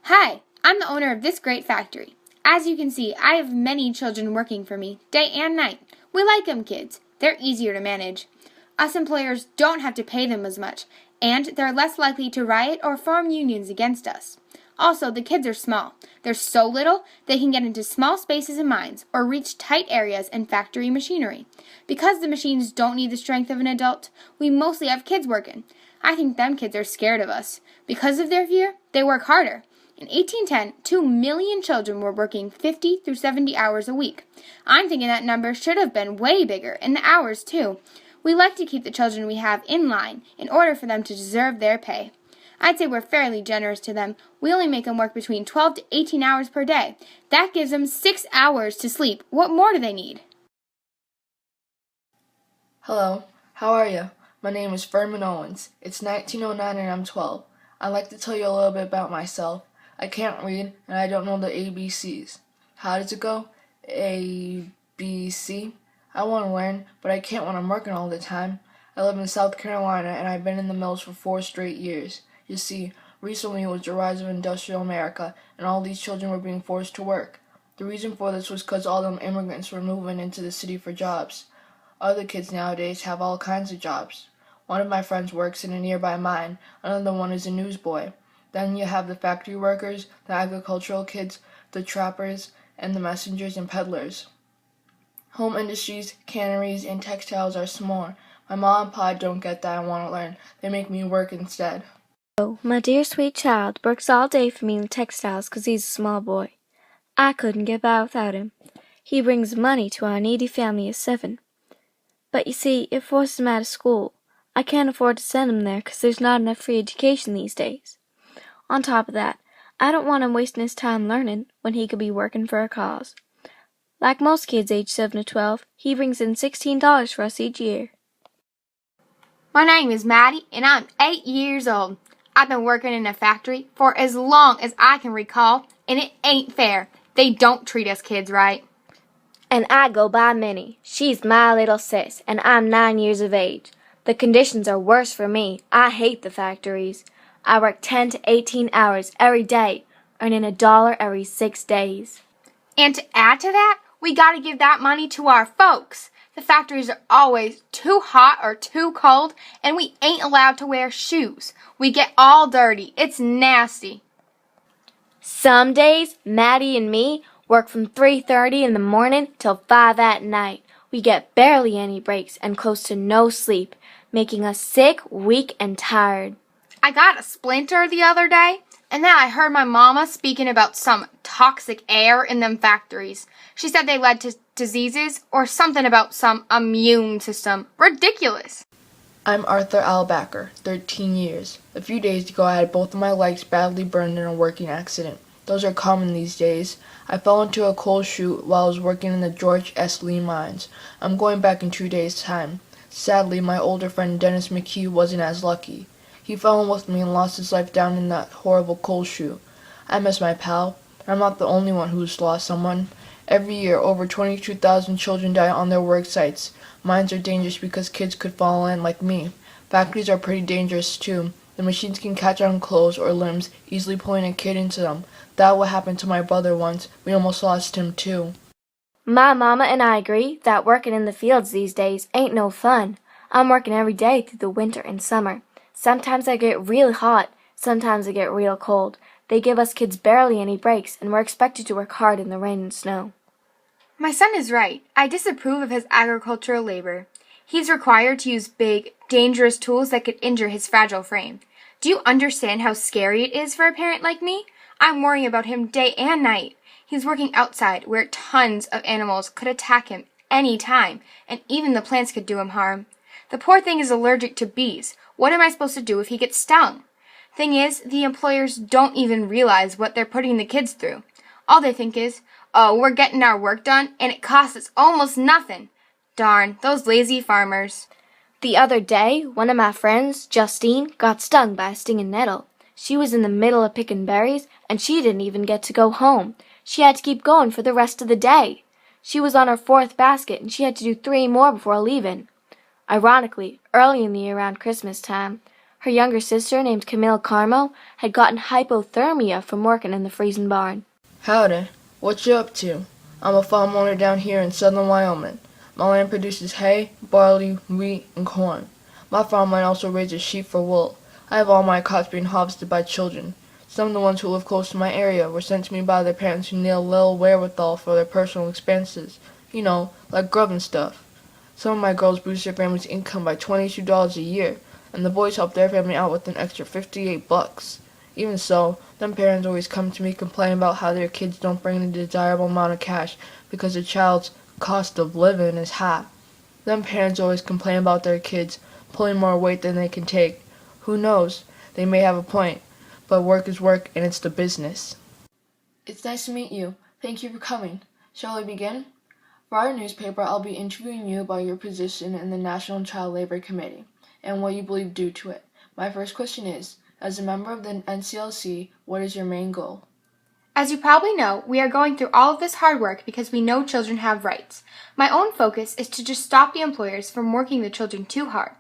Hi, I'm the owner of this great factory. As you can see, I have many children working for me, day and night. We like them kids. They're easier to manage. Us employers don't have to pay them as much, and they're less likely to riot or form unions against us. Also, the kids are small. They're so little, they can get into small spaces in mines or reach tight areas in factory machinery. Because the machines don't need the strength of an adult, we mostly have kids working. I think them kids are scared of us. Because of their fear, they work harder. In 1810, 2 million children were working 50 through 70 hours a week. I'm thinking that number should have been way bigger, and the hours too. We like to keep the children we have in line in order for them to deserve their pay. I'd say we're fairly generous to them. We only make them work between 12 to 18 hours per day. That gives them 6 hours to sleep. What more do they need? Hello, how are you? My name is Furman Owens. It's 1909 and I'm 12. I'd like to tell you a little bit about myself. I can't read and I don't know the ABCs. How does it go? A, B, C? I want to learn, but I can't when I'm working all the time. I live in South Carolina and I've been in the mills for 4 straight years. You see, recently was the rise of industrial America and all these children were being forced to work. The reason for this was because all them immigrants were moving into the city for jobs. Other kids nowadays have all kinds of jobs. One of my friends works in a nearby mine, another one is a newsboy. Then you have the factory workers, the agricultural kids, the trappers, and the messengers and peddlers. Home industries, canneries, and textiles are smaller. My mom and pa don't get that and want to learn. They make me work instead. Oh, my dear sweet child works all day for me in the textiles 'cause he's a small boy. I couldn't get by without him. He brings money to our needy family of 7. But you see, it forces him out of school. I can't afford to send him there 'cause there's not enough free education these days. On top of that, I don't want him wasting his time learning when he could be working for a cause. Like most kids aged 7 to 12, he brings in $16 for us each year. My name is Maddie, and I'm 8 years old. I've been working in a factory for as long as I can recall, and it ain't fair. They don't treat us kids right. And I go by Minnie. She's my little sis, and I'm 9 years of age. The conditions are worse for me. I hate the factories. I work 10 to 18 hours every day, earning $1 every 6 days. And to add to that, we gotta give that money to our folks. The factories are always too hot or too cold, and we ain't allowed to wear shoes. We get all dirty. It's nasty. Some days, Maddie and me work from 3:30 in the morning till 5 at night. We get barely any breaks and close to no sleep, making us sick, weak, and tired. I got a splinter the other day, and then I heard my mama speaking about some toxic air in them factories. She said they led to diseases or something about some immune system. Ridiculous. I'm Arthur Albacker, 13 years. A few days ago I had both of my legs badly burned in a working accident. Those are common these days. I fell into a coal chute while I was working in the George S. Lee mines. I'm going back in 2 days' time. Sadly, my older friend Dennis McKee wasn't as lucky. He fell in with me and lost his life down in that horrible coal chute. I miss my pal. I'm not the only one who's lost someone. Every year, over 22,000 children die on their work sites. Mines are dangerous because kids could fall in like me. Factories are pretty dangerous too. The machines can catch on clothes or limbs, easily pulling a kid into them. That what happened to my brother once. We almost lost him too. My mama and I agree that working in the fields these days ain't no fun. I'm working every day through the winter and summer. Sometimes I get real hot, sometimes I get real cold. They give us kids barely any breaks, and we're expected to work hard in the rain and snow. My son is right. I disapprove of his agricultural labor. He's required to use big, dangerous tools that could injure his fragile frame. Do you understand how scary it is for a parent like me? I'm worrying about him day and night. He's working outside where tons of animals could attack him any time, and even the plants could do him harm. The poor thing is allergic to bees. What am I supposed to do if he gets stung? Thing is, the employers don't even realize what they're putting the kids through. All they think is, oh, we're getting our work done, and it costs us almost nothing. Darn, those lazy farmers. The other day, one of my friends, Justine, got stung by a stinging nettle. She was in the middle of picking berries, and she didn't even get to go home. She had to keep going for the rest of the day. She was on her 4th basket, and she had to do 3 more before leaving. Ironically, early in the year around Christmas time, Her younger sister, named Camille Carmel, had gotten hypothermia from working in the freezing barn. Howdy. What you up to? I'm a farm owner down here in southern Wyoming. My land produces hay, barley, wheat, and corn. My farmland also raises sheep for wool. I have all my crops being harvested by children. Some of the ones who live close to my area were sent to me by their parents who need a little wherewithal for their personal expenses. You know, like grub and stuff. Some of my girls boost their family's income by $22 a year, and the boys help their family out with an extra $58. Even so, them parents always come to me complaining about how their kids don't bring in the desirable amount of cash because the child's cost of living is high. Them parents always complain about their kids pulling more weight than they can take. Who knows? They may have a point, but work is work and it's the business. It's nice to meet you. Thank you for coming. Shall I begin? For our newspaper, I'll be interviewing you about your position in the National Child Labor Committee and what you believe due to it. My first question is, as a member of the NCLC, what is your main goal? As you probably know, we are going through all of this hard work because we know children have rights. My own focus is to just stop the employers from working the children too hard.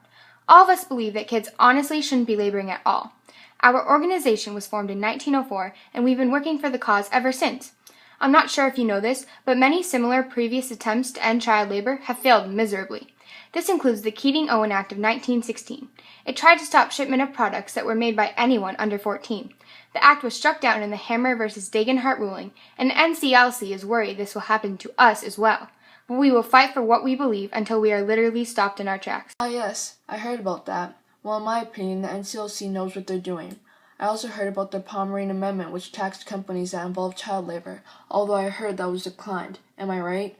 All of us believe that kids honestly shouldn't be laboring at all. Our organization was formed in 1904, and we've been working for the cause ever since. I'm not sure if you know this, but many similar previous attempts to end child labor have failed miserably. This includes the Keating-Owen Act of 1916. It tried to stop shipment of products that were made by anyone under 14. The act was struck down in the Hammer v. Dagenhart ruling, and the NCLC is worried this will happen to us as well. But we will fight for what we believe until we are literally stopped in our tracks. Ah, yes, I heard about that. Well, in my opinion, the NCLC knows what they're doing. I also heard about the Pomeranian Amendment, which taxed companies that involve child labor, although I heard that was declined. Am I right?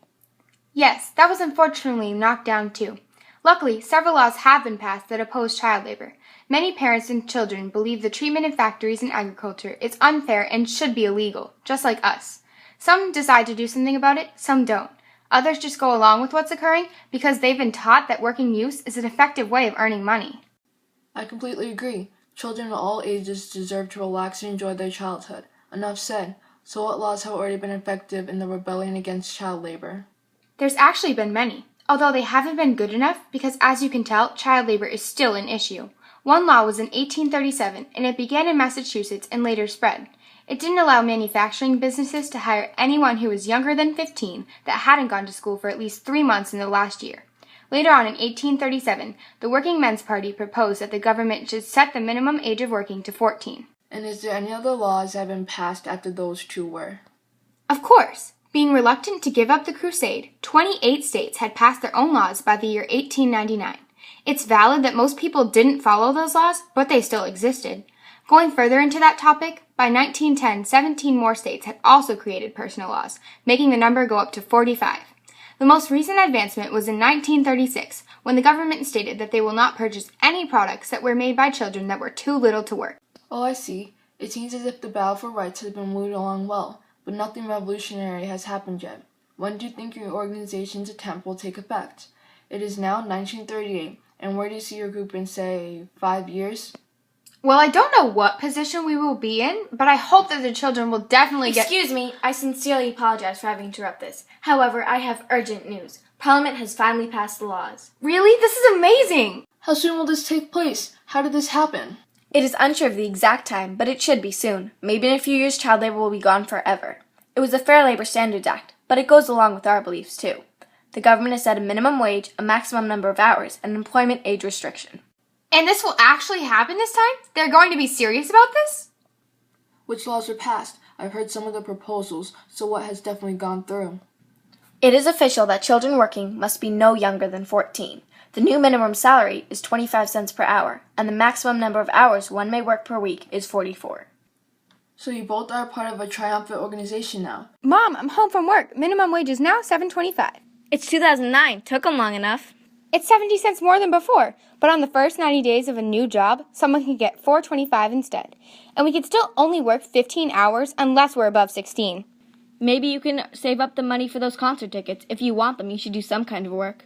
Yes, that was unfortunately knocked down too. Luckily, several laws have been passed that oppose child labor. Many parents and children believe the treatment in factories and agriculture is unfair and should be illegal, just like us. Some decide to do something about it, some don't. Others just go along with what's occurring because they've been taught that working youth is an effective way of earning money. I completely agree. Children of all ages deserve to relax and enjoy their childhood. Enough said. So what laws have already been effective in the rebellion against child labor? There's actually been many, although they haven't been good enough because, as you can tell, child labor is still an issue. One law was in 1837, and it began in Massachusetts and later spread. It didn't allow manufacturing businesses to hire anyone who was younger than 15 that hadn't gone to school for at least 3 months in the last year. Later on in 1837, the Working Men's Party proposed that the government should set the minimum age of working to 14. And is there any other laws that have been passed after those two were? Of course! Being reluctant to give up the crusade, 28 states had passed their own laws by the year 1899. It's valid that most people didn't follow those laws, but they still existed. Going further into that topic, by 1910, 17 more states had also created personal laws, making the number go up to 45. The most recent advancement was in 1936, when the government stated that they will not purchase any products that were made by children that were too little to work. Oh, I see. It seems as if the battle for rights has been moving along well, but nothing revolutionary has happened yet. When do you think your organization's attempt will take effect? It is now 1938, and where do you see your group in, say, 5 years? Well, I don't know what position we will be in, but I hope that the children will definitely get... Excuse me, I sincerely apologize for having to interrupt this. However, I have urgent news. Parliament has finally passed the laws. Really? This is amazing! How soon will this take place? How did this happen? It is unsure of the exact time, but it should be soon. Maybe in a few years child labor will be gone forever. It was the Fair Labor Standards Act, but it goes along with our beliefs too. The government has set a minimum wage, a maximum number of hours, and an employment age restriction. And this will actually happen this time? They're going to be serious about this? Which laws were passed? I've heard some of the proposals, so what has definitely gone through? It is official that children working must be no younger than 14. The new minimum salary is 25 cents per hour, and the maximum number of hours one may work per week is 44. So you both are part of a triumphant organization now. Mom, I'm home from work. Minimum wage is now $7.25. It's 2009. Took them long enough. It's 70 cents more than before, but on the first 90 days of a new job, someone can get $4.25 instead. And we could still only work 15 hours unless we're above 16. Maybe you can save up the money for those concert tickets. If you want them, you should do some kind of work.